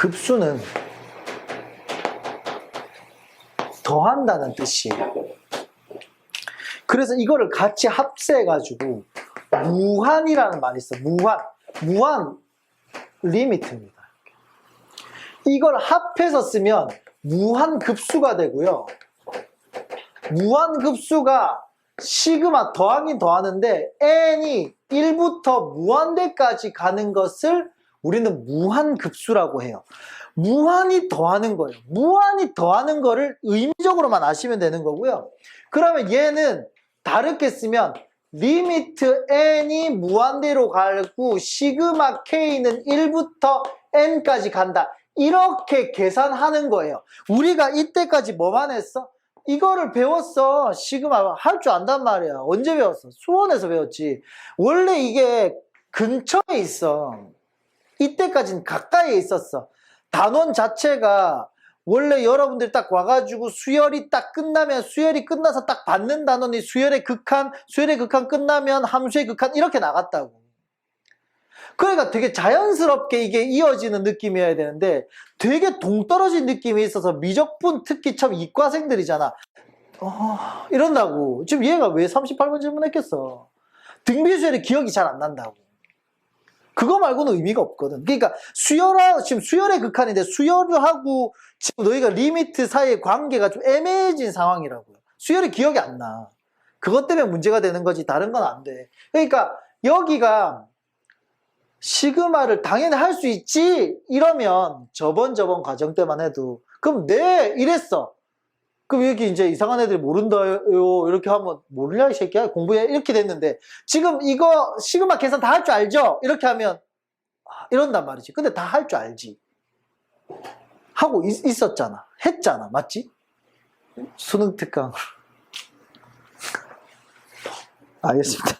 급수는 더한다는 뜻이에요. 그래서 이거를 같이 합세해가지고 무한이라는 말이 있어. 무한 리미트입니다. 이걸 합해서 쓰면 무한급수가 되고요. 무한급수가 시그마 더하긴 더하는데 n이 1부터 무한대까지 가는 것을 우리는 무한급수라고 해요. 무한히 더하는 거예요. 무한히 더하는 거를 의미적으로만 아시면 되는 거고요. 그러면 얘는 다르게 쓰면 리미트 n이 무한대로 가고 시그마 k는 1부터 n까지 간다. 이렇게 계산하는 거예요. 우리가 이때까지 뭐만 했어? 이거를 배웠어. 시그마 할 줄 안단 말이야. 언제 배웠어? 수원에서 배웠지. 원래 이게 근처에 있어. 이때까지는 가까이에 있었어. 단원 자체가 원래 여러분들 딱 와가지고 수열이 딱 끝나면 수열이 끝나서 딱 받는 단원이 수열의 극한 끝나면 함수의 극한 이렇게 나갔다고. 그러니까 되게 자연스럽게 이게 이어지는 느낌이어야 되는데 되게 동떨어진 느낌이 있어서 미적분 특히 처음 이과생들이잖아. 이런다고. 지금 얘가 왜 38번 질문했겠어. 등비수열이 기억이 잘 안 난다고. 그거 말고는 의미가 없거든. 그러니까 지금 수열의 극한인데 수열하고 지금 너희가 리미트 사이의 관계가 좀 애매해진 상황이라고요. 수열이 기억이 안 나. 그것 때문에 문제가 되는 거지 다른 건 안 돼. 그러니까 여기가 시그마를 당연히 할 수 있지 이러면 저번 과정 때만 해도 그럼 네 이랬어. 그럼 여기 이제 이상한 애들이 모른다요 이렇게 하면 모르냐 이 새끼야 공부해 이렇게 됐는데 지금 이거 시그마 계산 다 할 줄 알죠? 이렇게 하면 이런단 말이지. 근데 다 할 줄 알지 하고 있었잖아. 했잖아. 맞지? 수능 특강 알겠습니다.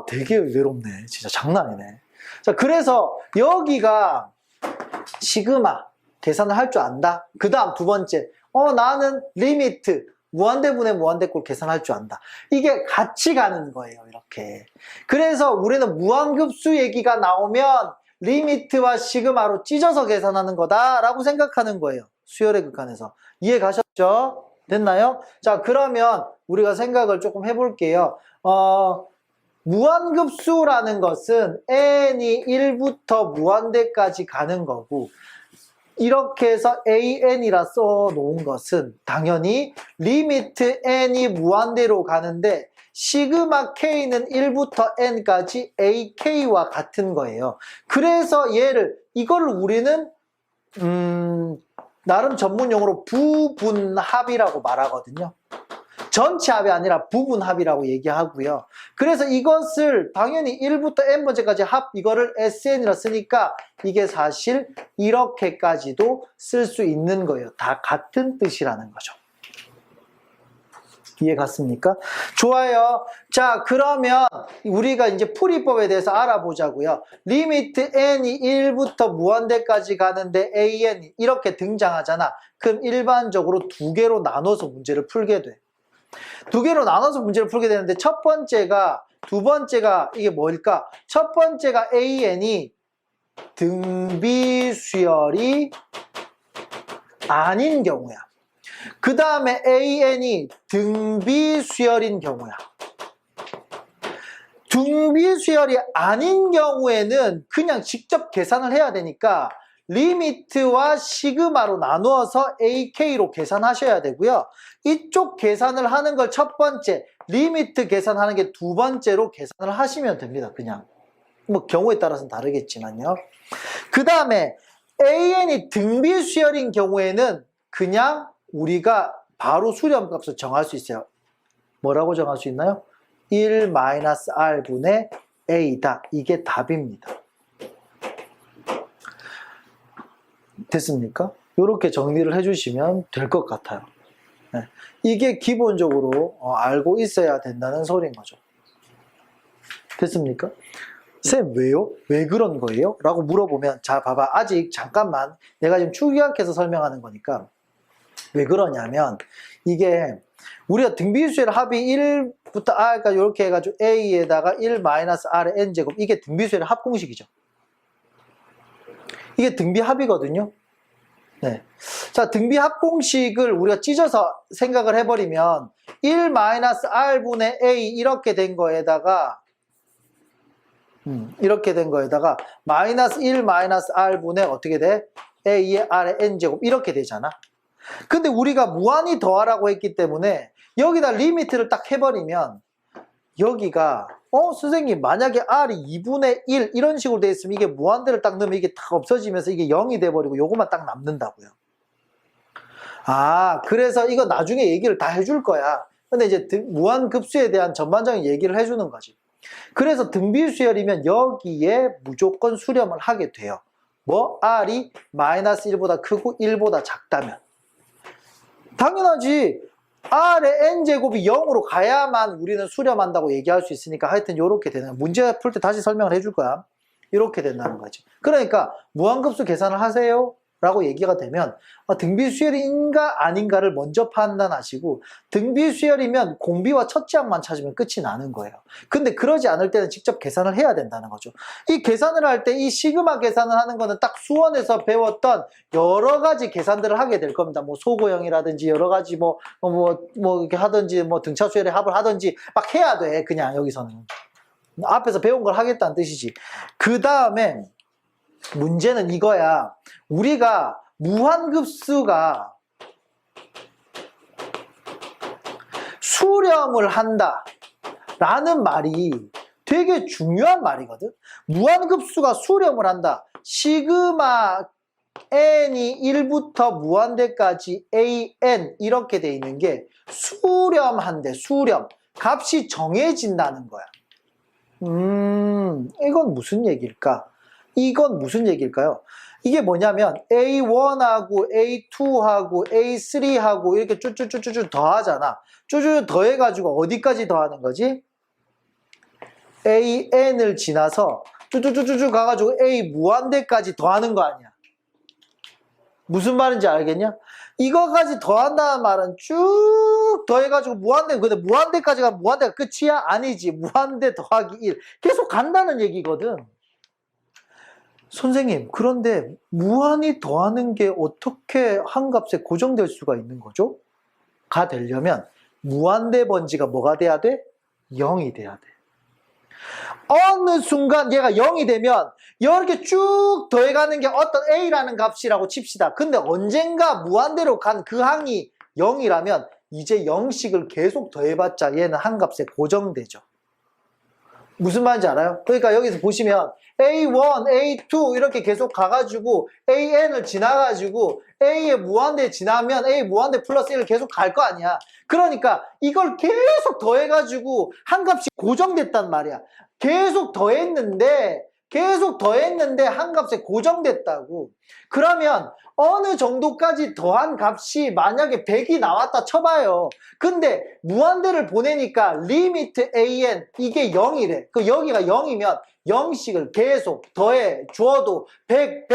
되게 외롭네. 진짜 장난 아니네. 자, 그래서 여기가 시그마 계산을 할 줄 안다. 그 다음 두 번째, 나는 리미트 무한대분의 무한대꼴 계산할 줄 안다. 이게 같이 가는 거예요. 이렇게. 그래서 우리는 무한급수 얘기가 나오면 리미트와 시그마로 찢어서 계산하는 거다라고 생각하는 거예요. 수열의 극한에서. 이해 가셨죠? 됐나요? 자, 그러면 우리가 생각을 조금 해볼게요. 무한급수라는 것은 n이 1부터 무한대까지 가는 거고 이렇게 해서 an이라 써놓은 것은 당연히 리미트 n이 무한대로 가는데 시그마 k는 1부터 n까지 ak와 같은 거예요. 그래서 이거를 우리는 나름 전문용어로 부분합이라고 말하거든요. 전체 합이 아니라 부분합이라고 얘기하고요. 그래서 이것을 당연히 1부터 n번째까지 합 이거를 SN이라 쓰니까 이게 사실 이렇게까지도 쓸 수 있는 거예요. 다 같은 뜻이라는 거죠. 이해 갔습니까? 좋아요. 자, 그러면 우리가 이제 풀이법에 대해서 알아보자고요. 리미트 n이 1부터 무한대까지 가는데 an 이렇게 등장하잖아. 그럼 일반적으로 두 개로 나눠서 문제를 풀게 돼. 두 개로 나눠서 문제를 풀게 되는데 두 번째가 이게 뭘까? 첫 번째가 an이 등비수열이 아닌 경우야. 그 다음에 an이 등비수열인 경우야. 등비수열이 아닌 경우에는 그냥 직접 계산을 해야 되니까 리미트와 시그마로 나누어서 ak로 계산하셔야 되고요. 이쪽 계산을 하는 걸 첫 번째, 리미트 계산하는 게 두 번째로 계산을 하시면 됩니다. 그냥 뭐 경우에 따라서는 다르겠지만요. 그 다음에 an이 등비수열인 경우에는 그냥 우리가 바로 수렴값을 정할 수 있어요. 뭐라고 정할 수 있나요? 1-r분의 a다. 이게 답입니다. 됐습니까? 이렇게 정리를 해주시면 될 것 같아요. 네. 이게 기본적으로 알고 있어야 된다는 소리인 거죠. 됐습니까? 쌤 왜요? 왜 그런 거예요? 라고 물어보면 자 봐봐 아직 잠깐만 내가 지금 축약해서 설명하는 거니까 왜 그러냐면 이게 우리가 등비수열 합이 1부터 r까지 이렇게 해가지고 a에다가 1-r의 n제곱 이게 등비수열의 합공식이죠. 이게 등비합이거든요. 네. 자, 등비합 공식을 우리가 찢어서 생각을 해버리면 1-r분의 a 이렇게 된 거에다가 마이너스 1-r분의 어떻게 돼? a의 r의 n제곱 이렇게 되잖아. 근데 우리가 무한히 더하라고 했기 때문에 여기다 리미트를 딱 해버리면 여기가 선생님 만약에 r이 2분의 1 이런 식으로 돼 있으면 이게 무한대를 딱 넣으면 이게 딱 없어지면서 이게 0이 돼버리고 요것만 딱 남는다고요. 아, 그래서 이거 나중에 얘기를 다 해줄 거야. 근데 이제 무한급수에 대한 전반적인 얘기를 해주는 거지. 그래서 등비수열이면 여기에 무조건 수렴을 하게 돼요. 뭐? r이 마이너스 1보다 크고 1보다 작다면. 당연하지. r의 n제곱이 0으로 가야만 우리는 수렴한다고 얘기할 수 있으니까 하여튼 이렇게 되는 거야. 문제 풀 때 다시 설명을 해줄 거야. 이렇게 된다는 거지. 그러니까 무한급수 계산을 하세요 라고 얘기가 되면 등비수열인가 아닌가를 먼저 판단하시고 등비수열이면 공비와 첫째 항만 찾으면 끝이 나는 거예요. 근데 그러지 않을 때는 직접 계산을 해야 된다는 거죠. 이 계산을 할 때 이 시그마 계산을 하는 거는 딱 수원에서 배웠던 여러 가지 계산들을 하게 될 겁니다. 뭐 소고형이라든지 여러 가지 뭐 이렇게 하든지 뭐 등차수열의 합을 하든지 막 해야 돼. 그냥 여기서는 앞에서 배운 걸 하겠다는 뜻이지. 그 다음에 문제는 이거야. 우리가 무한급수가 수렴을 한다 라는 말이 되게 중요한 말이거든. 무한급수가 수렴을 한다. 시그마 n이 1부터 무한대까지 an 이렇게 돼 있는 게 수렴한대. 수렴. 값이 정해진다는 거야. 이건 무슨 얘기일까? 이건 무슨 얘기일까요? 이게 뭐냐면 A1하고 A2하고 A3하고 이렇게 쭈쭈쭈쭈 더하잖아. 쭈쭈 더해가지고 어디까지 더하는 거지? AN을 지나서 쭈쭈쭈쭈 가가지고 A 무한대까지 더하는 거 아니야. 무슨 말인지 알겠냐? 이거까지 더한다는 말은 쭉 더해가지고 무한대, 근데 무한대까지 가면 무한대가 끝이야? 아니지. 무한대 더하기 1. 계속 간다는 얘기거든. 선생님, 그런데 무한히 더하는 게 어떻게 한 값에 고정될 수가 있는 거죠? 가 되려면 무한대 번지가 뭐가 돼야 돼? 0이 돼야 돼. 어느 순간 얘가 0이 되면 이렇게 쭉 더해가는 게 어떤 A라는 값이라고 칩시다. 근데 언젠가 무한대로 간 그 항이 0이라면 이제 0씩을 계속 더해봤자 얘는 한 값에 고정되죠. 무슨 말인지 알아요? 그러니까 여기서 보시면 A1, A2 이렇게 계속 가가지고 AN을 지나가지고 A의 무한대 지나면 A 무한대 플러스 1을 계속 갈 거 아니야. 그러니까 이걸 계속 더해가지고 한 값이 고정됐단 말이야. 계속 더했는데 한 값에 고정됐다고. 그러면 어느 정도까지 더한 값이 만약에 100이 나왔다 쳐봐요. 근데 무한대를 보내니까 리미트 an 이게 0이래. 그 여기가 0이면 0씩을 계속 더해 주어도 100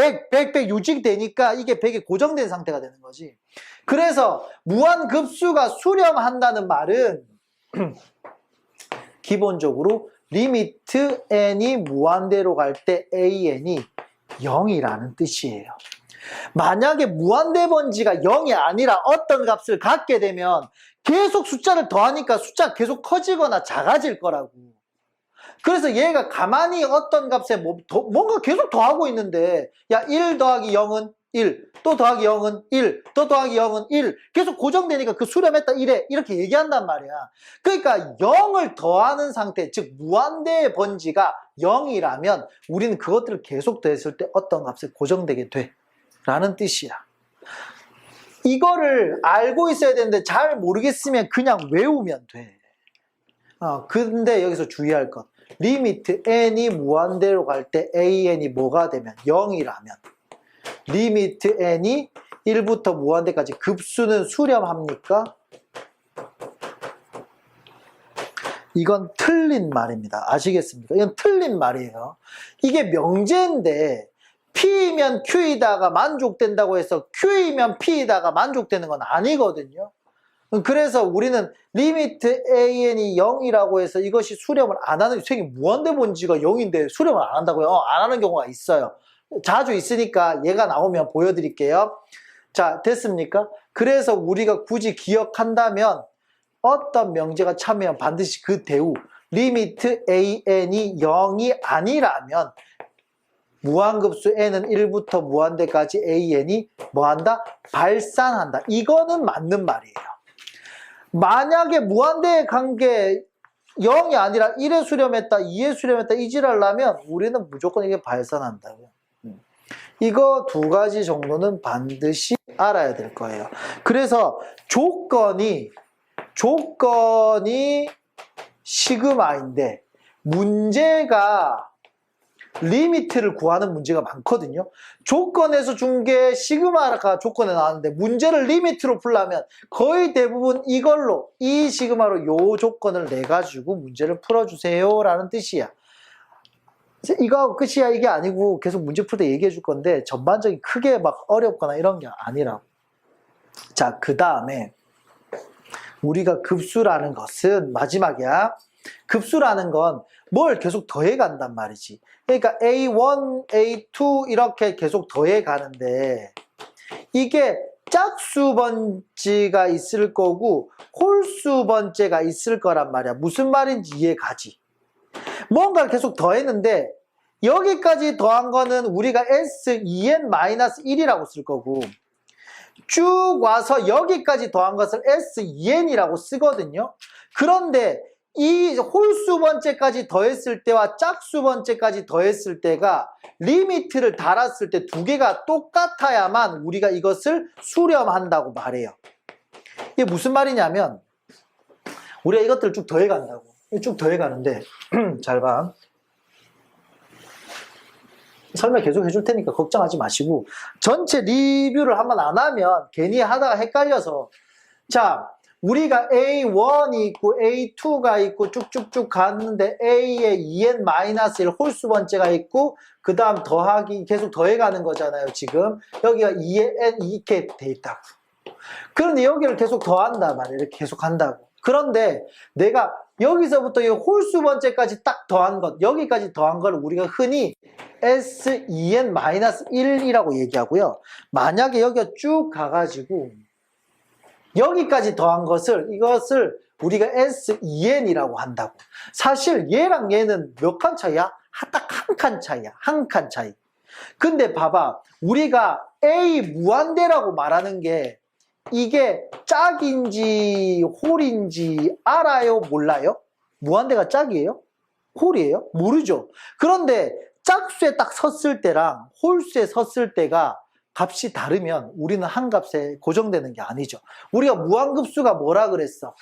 유지되니까 이게 100에 고정된 상태가 되는 거지. 그래서 무한급수가 수렴한다는 말은 기본적으로 리미트 n이 무한대로 갈 때 an이 0이라는 뜻이에요. 만약에 무한대 번지가 0이 아니라 어떤 값을 갖게 되면 계속 숫자를 더하니까 숫자가 계속 커지거나 작아질 거라고. 그래서 얘가 가만히 어떤 값에 뭔가 계속 더하고 있는데 야 1 더하기 0은 1, 또 더하기 0은 1, 또 더하기 0은 1 계속 고정되니까 그 수렴했다 1에 이렇게 얘기한단 말이야. 그러니까 0을 더하는 상태, 즉 무한대의 번지가 0이라면 우리는 그것들을 계속 더했을 때 어떤 값에 고정되게 돼 라는 뜻이야. 이거를 알고 있어야 되는데 잘 모르겠으면 그냥 외우면 돼. 근데 여기서 주의할 것, 리미트 n이 무한대로 갈 때 an이 뭐가 되면 0이라면 리미트 n이 1부터 무한대까지 급수는 수렴합니까? 이건 틀린 말입니다. 아시겠습니까? 이건 틀린 말이에요. 이게 명제인데 P이면 Q이다가 만족된다고 해서 Q이면 P이다가 만족되는 건 아니거든요. 그래서 우리는 리미트 an이 0이라고 해서 이것이 수렴을 안 하는, 선생님 무한대 번지가 0인데 수렴을 안 한다고요? 안 하는 경우가 있어요. 자주 있으니까 얘가 나오면 보여드릴게요. 자, 됐습니까? 그래서 우리가 굳이 기억한다면 어떤 명제가 참여하면 반드시 그 대우 리미트 an이 0이 아니라면 무한급수 n은 1부터 무한대까지 an이 뭐한다? 발산한다. 이거는 맞는 말이에요. 만약에 무한대의 관계 0이 아니라 1에 수렴했다, 2에 수렴했다 이 지랄라면 우리는 무조건 이게 발산한다고요. 이거 두 가지 정도는 반드시 알아야 될 거예요. 그래서 조건이 시그마인데 문제가 리미트를 구하는 문제가 많거든요. 조건에서 준 게 시그마가 조건에 나왔는데 문제를 리미트로 풀려면 거의 대부분 이걸로 이 시그마로 요 조건을 내 가지고 문제를 풀어주세요 라는 뜻이야. 이거하고 끝이야 이게 아니고 계속 문제 풀 때 얘기해 줄 건데 전반적인 크게 막 어렵거나 이런 게 아니라고. 자, 그 다음에 우리가 급수라는 것은 마지막이야. 급수라는 건 뭘 계속 더해 간단 말이지. 그러니까 A1, A2 이렇게 계속 더해 가는데 이게 짝수 번째가 있을 거고 홀수 번째가 있을 거란 말이야. 무슨 말인지 이해 가지. 뭔가를 계속 더했는데 여기까지 더한 거는 우리가 S2n-1이라고 쓸 거고 쭉 와서 여기까지 더한 것을 S2n이라고 쓰거든요. 그런데 이 홀수 번째까지 더했을 때와 짝수 번째까지 더했을 때가 리미트를 달았을 때 두 개가 똑같아야만 우리가 이것을 수렴한다고 말해요. 이게 무슨 말이냐면 우리가 이것들을 쭉 더해간다고. 쭉 더해가는데 잘 봐. 설명 계속 해줄 테니까 걱정하지 마시고 전체 리뷰를 한번 안 하면 괜히 하다가 헷갈려서. 자, 우리가 A1이 있고 A2가 있고 쭉쭉쭉 갔는데 A에 2n-1 홀수 번째가 있고 그 다음 더하기 계속 더해가는 거잖아요. 지금 여기가 2n 이렇게 돼 있다고. 그런데 여기를 계속 더한단 말이에요. 이렇게 계속 한다고. 그런데 내가 여기서부터 이 홀수 번째까지 딱 더한 것, 여기까지 더한 걸 우리가 흔히 S2n-1이라고 얘기하고요. 만약에 여기가 쭉 가가지고 여기까지 더한 이것을 우리가 S2n이라고 한다고. 사실 얘랑 얘는 몇 칸 차이야? 딱 한 칸 차이야. 한 칸 차이. 근데 봐봐. 우리가 A 무한대라고 말하는 게 이게 짝인지 홀인지 알아요? 몰라요? 무한대가 짝이에요? 홀이에요? 모르죠. 그런데 짝수에 딱 섰을 때랑 홀수에 섰을 때가 값이 다르면 우리는 한 값에 고정되는 게 아니죠. 우리가 무한급수가 뭐라 그랬어?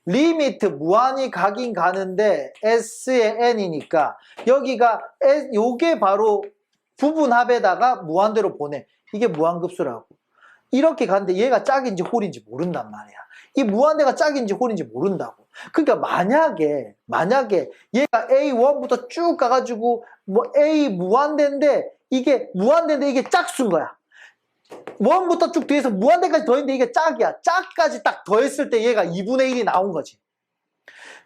리미트 무한히 가긴 가는데 S의 n이니까 여기가 요게 바로 부분합에다가 무한대로 보내. 이게 무한급수라고. 이렇게 가는데 얘가 짝인지 홀인지 모른단 말이야. 이 무한대가 짝인지 홀인지 모른다고. 그러니까 만약에 얘가 A1부터 쭉 가가지고 뭐 A 무한대인데 이게 짝수인 거야. 1부터 쭉 뒤에서 무한대까지 더했는데 이게 짝이야. 짝까지 딱 더했을 때 얘가 2분의 1이 나온 거지.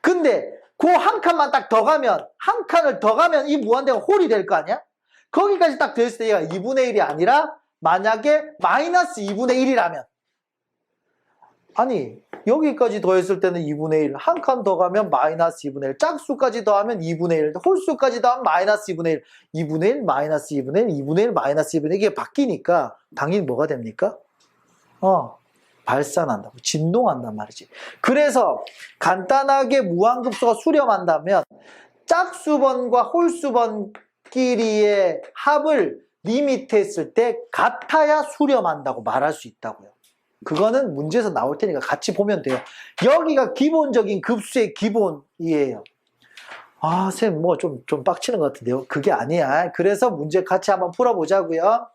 근데 그 한 칸만 딱 더 가면, 한 칸을 더 가면 이 무한대가 홀이 될 거 아니야? 거기까지 딱 더했을 때 얘가 2분의 1이 아니라 만약에 마이너스 2분의 1이라면 아니 여기까지 더했을 때는 2분의 1, 한 칸 더 가면 마이너스 2분의 1, 짝수까지 더하면 2분의 1, 홀수까지 더하면 마이너스 2분의 1, 2분의 1, 마이너스 2분의 1, 2분의 1, 마이너스 2분의 1 이게 바뀌니까 당연히 뭐가 됩니까? 발산한다고, 진동한단 말이지. 그래서 간단하게 무한급수가 수렴한다면 짝수번과 홀수번끼리의 합을 리미트했을 때 같아야 수렴한다고 말할 수 있다고요. 그거는 문제에서 나올 테니까 같이 보면 돼요. 여기가 기본적인 급수의 기본이에요. 아, 쌤 뭐 좀 빡치는 것 같은데요. 그게 아니야. 그래서 문제 같이 한번 풀어보자고요.